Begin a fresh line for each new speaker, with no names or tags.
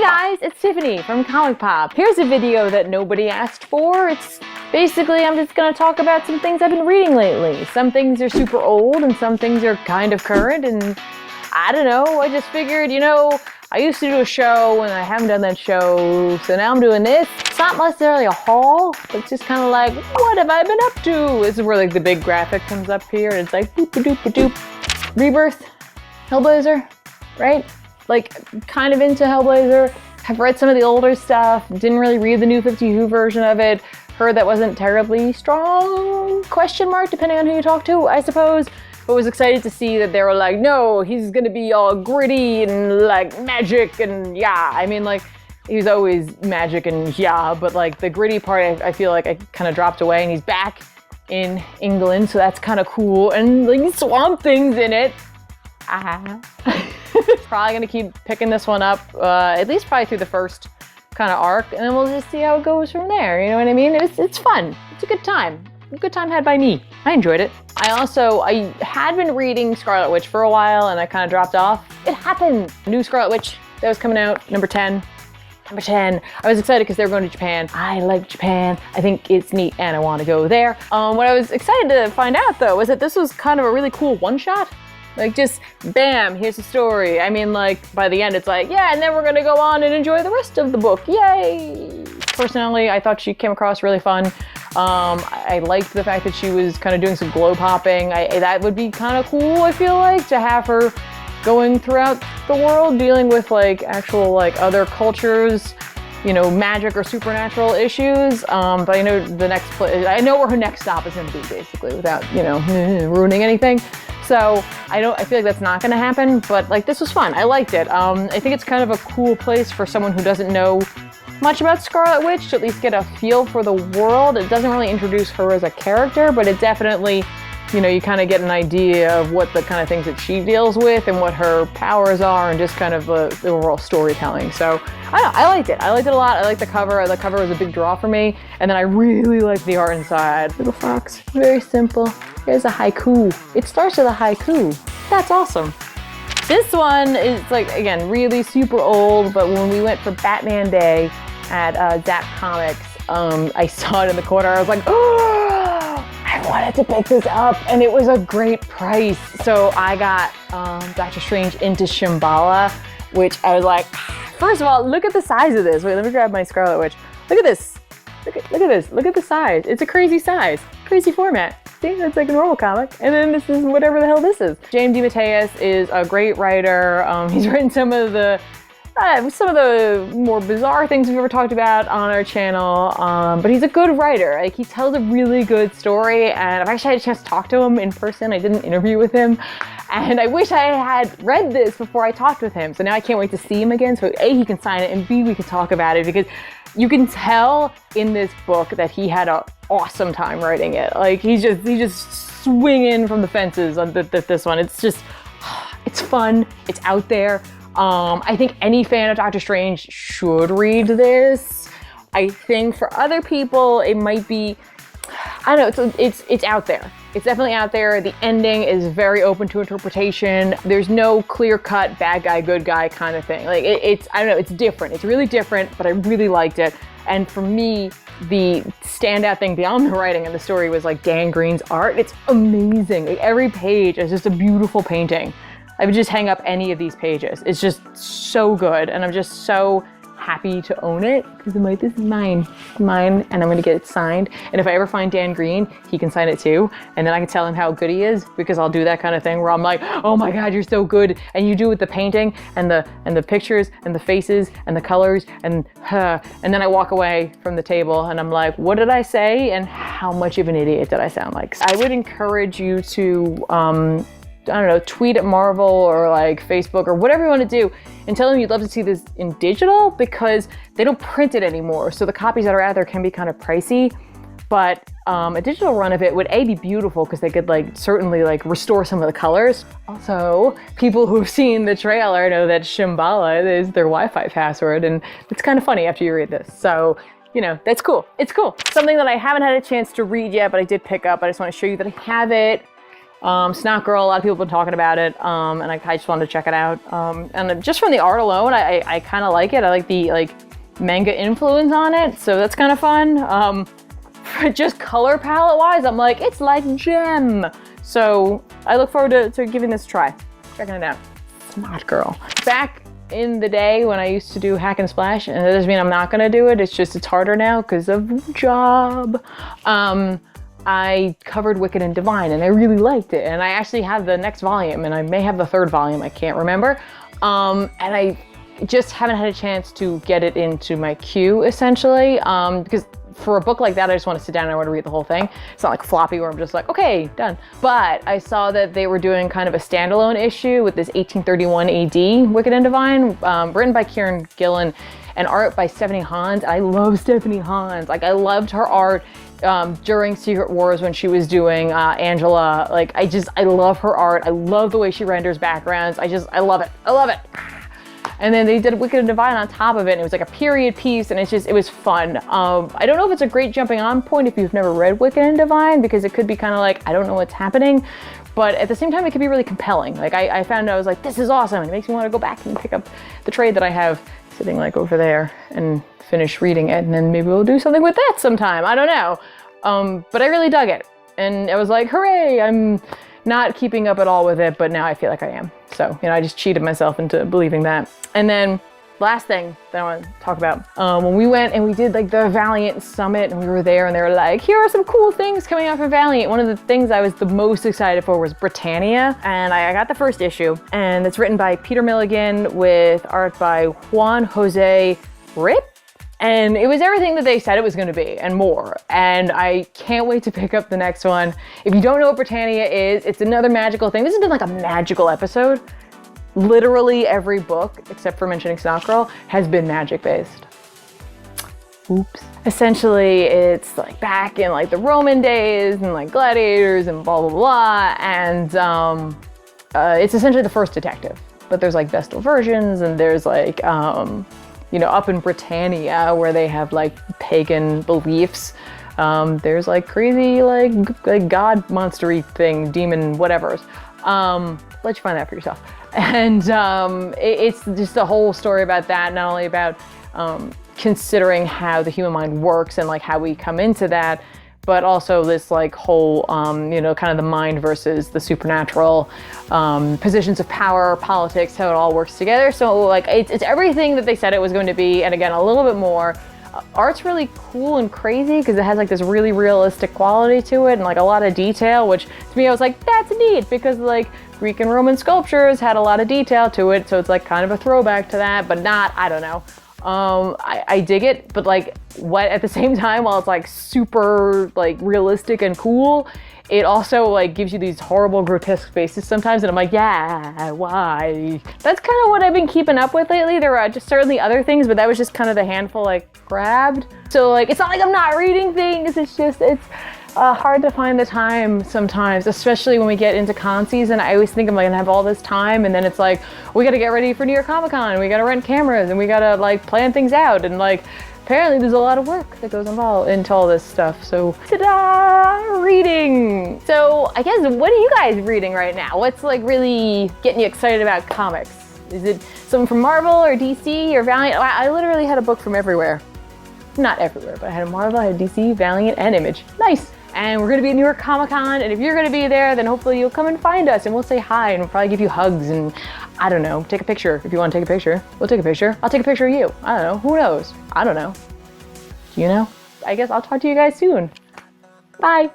guys, it's Tiffany from ComicPOP. Here's a video that nobody asked for. It's basically, I'm just gonna talk about some things I've been reading lately. Some things are super old and some things are kind of current, and I don't know, I just figured, you know, I used to do a show and I haven't done that show, so now I'm doing this. It's not necessarily a haul, but it's just kind of like, what have I been up to? This is where like the big graphic comes up here and it's like boop-a-doop-a-doop. Rebirth, Hellblazer, right? Like, kind of into Hellblazer. I've read some of the older stuff, didn't really read the New 52 version of it. Heard that wasn't terribly strong, question mark, depending on who you talk to, I suppose. But was excited to see that they were like, no, he's gonna be all gritty and like magic and yeah. I mean, like, he was always magic and yeah, but like the gritty part, I feel like I kind of dropped away, and he's back in England, so that's kind of cool. And like Swamp Thing's in it. Probably gonna keep picking this one up, at least probably through the first kind of arc, and then we'll just see how it goes from there. You know what I mean? It's fun. It's a good time. A good time had by me. I enjoyed it. I had been reading Scarlet Witch for a while, and I kind of dropped off. It happened. New Scarlet Witch that was coming out, number 10. Number 10. I was excited because they were going to Japan. I like Japan. I think it's neat, and I want to go there. What I was excited to find out though was that this was kind of a really cool one-shot. Like, just bam, here's the story. I mean, like, by the end, it's like, yeah, and then we're gonna go on and enjoy the rest of the book. Yay! Personally, I thought she came across really fun. I liked the fact that she was kind of doing some glow popping. That would be kind of cool, I feel like, to have her going throughout the world, dealing with, like, actual, like, other cultures, you know, magic or supernatural issues. But I know I know where her next stop is gonna be, basically, without, you know, ruining anything. So I feel like that's not gonna happen, but like this was fun. I liked it. I think it's kind of a cool place for someone who doesn't know much about Scarlet Witch to at least get a feel for the world. It doesn't really introduce her as a character, but it definitely, you know, you kind of get an idea of what the kind of things that she deals with and what her powers are, and just kind of the overall storytelling. So I don't know, I liked it. I liked it a lot. I liked the cover. The cover was a big draw for me. And then I really liked the art inside. Little fox, very simple. There's a haiku. It starts with a haiku. That's awesome. This one is like, again, really super old, but when we went for Batman Day at Zap Comics, I saw it in the corner. I was like, oh, I wanted to pick this up, and it was a great price. So I got Doctor Strange into Shamballa, which I was like, first of all, look at the size of this. Wait, let me grab my Scarlet Witch. Look at this. Look at this. Look at the size. It's a crazy size. Crazy format. See, that's like a normal comic. And then this is whatever the hell this is. James DeMatteis is a great writer. He's written some of the more bizarre things we've ever talked about on our channel. But he's a good writer. Like, he tells a really good story, and I've actually had a chance to talk to him in person. I did an interview with him, and I wish I had read this before I talked with him. So now I can't wait to see him again. So A, he can sign it, and B, we can talk about it, because you can tell in this book that he had an awesome time writing it. Like, he's just swinging from the fences on this one. It's just, it's fun. It's out there. I think any fan of Doctor Strange should read this. I think for other people, it might be, I don't know, it's out there. It's definitely out there. The ending is very open to interpretation. There's no clear-cut bad guy, good guy kind of thing. Like, it's, I don't know, it's different. It's really different, but I really liked it. And for me, the standout thing beyond the writing and the story was like Dan Green's art. It's amazing. Like, every page is just a beautiful painting. I would just hang up any of these pages. It's just so good, and I'm just so happy to own it, because I'm like, this is mine, and I'm gonna get it signed. And if I ever find Dan Green, he can sign it too, and then I can tell him how good he is, because I'll do that kind of thing where I'm like, oh my god, you're so good, and you do with the painting and the pictures and the faces and the colors and then I walk away from the table and I'm like, what did I say, and how much of an idiot did I sound like? I would encourage you to I don't know, tweet at Marvel or like Facebook or whatever you want to do and tell them you'd love to see this in digital, because they don't print it anymore. So the copies that are out there can be kind of pricey, but a digital run of it would be beautiful, because they could like certainly like restore some of the colors. Also, people who've seen the trailer know that Shamballa is their Wi-Fi password, and it's kind of funny after you read this. So, you know, that's cool. It's cool. Something that I haven't had a chance to read yet, but I did pick up. I just want to show you that I have it. Snot Girl, a lot of people have been talking about it, and I just wanted to check it out. And just from the art alone, I kind of like it. I like the manga influence on it, so that's kind of fun. Just color palette wise, I'm like, it's like Gem. So I look forward to giving this a try, checking it out. Snot Girl. Back in the day when I used to do hack and splash, and that doesn't mean I'm not gonna do it, it's just it's harder now because of the job. I covered Wicked and Divine and I really liked it, and I actually have the next volume, and I may have the third volume, I can't remember. And I just haven't had a chance to get it into my queue, essentially, because for a book like that, I just want to sit down and I want to read the whole thing. It's not like Floppy where I'm just like, okay, done. But I saw that they were doing kind of a standalone issue with this 1831 AD Wicked and Divine, written by Kieran Gillen and art by Stephanie Hans. I love Stephanie Hans. Like, I loved her art during Secret Wars when she was doing Angela. Like, I love her art. I love the way she renders backgrounds. I love it. I love it. And then they did Wicked and Divine on top of it, and it was like a period piece, and it was fun. I don't know if it's a great jumping on point if you've never read Wicked and Divine, because it could be kind of like, I don't know what's happening, but at the same time, it could be really compelling. Like, I found I was like, this is awesome, and it makes me want to go back and pick up the trade that I have sitting like over there and finish reading it, and then maybe we'll do something with that sometime. I don't know. But I really dug it, and I was like, hooray, I'm not keeping up at all with it, but now I feel like I am. So, I just cheated myself into believing that. And then last thing that I want to talk about, when we went and we did like the Valiant Summit, and we were there and they were like, here are some cool things coming out for Valiant. One of the things I was the most excited for was Britannia, and I got the first issue, and it's written by Peter Milligan with art by Juan Jose Rip. And it was everything that they said it was going to be and more. And I can't wait to pick up the next one. If you don't know what Britannia is, it's another magical thing. This has been like a magical episode. Literally every book, except for mentioning Snot Girl, has been magic based. Oops. Essentially, it's like back in like the Roman days and like gladiators and blah, blah, blah. And it's essentially the first detective. But there's like Vestal versions, and there's like, up in Britannia where they have like pagan beliefs, there's like crazy like god monstery thing, demon whatevers. Let you find that for yourself. And it's just a whole story about that, not only about considering how the human mind works and like how we come into that, but also this like whole, kind of the mind versus the supernatural, positions of power, politics, how it all works together. So like it's everything that they said it was going to be, and again, a little bit more. Art's really cool and crazy because it has like this really realistic quality to it and like a lot of detail, which to me I was like, that's neat, because like Greek and Roman sculptures had a lot of detail to it, so it's like kind of a throwback to that, but not, I don't know. I dig it, but like what at the same time, while it's like super like realistic and cool, it also like gives you these horrible grotesque faces sometimes, and I'm like, yeah, why? That's kind of what I've been keeping up with lately. There are just certainly other things, but that was just kind of the handful I grabbed. So like, it's not like I'm not reading things, it's hard to find the time sometimes, especially when we get into con season. I always think I'm like gonna have all this time, and then it's like, we gotta get ready for New York Comic Con, we gotta rent cameras, and we gotta like plan things out, and like apparently there's a lot of work that goes involved into all this stuff. So ta-da, reading. So I guess, what are you guys reading right now? What's like really getting you excited about comics? Is it something from Marvel or DC or Valiant? I literally had a book from everywhere. Not everywhere, but I had a Marvel, I had DC, Valiant, and Image. Nice. And we're gonna be at New York Comic Con, and if you're gonna be there, then hopefully you'll come and find us, and we'll say hi, and we'll probably give you hugs, and I don't know, take a picture. If you wanna take a picture, we'll take a picture. I'll take a picture of you. I don't know, who knows? I don't know. You know? I guess I'll talk to you guys soon. Bye.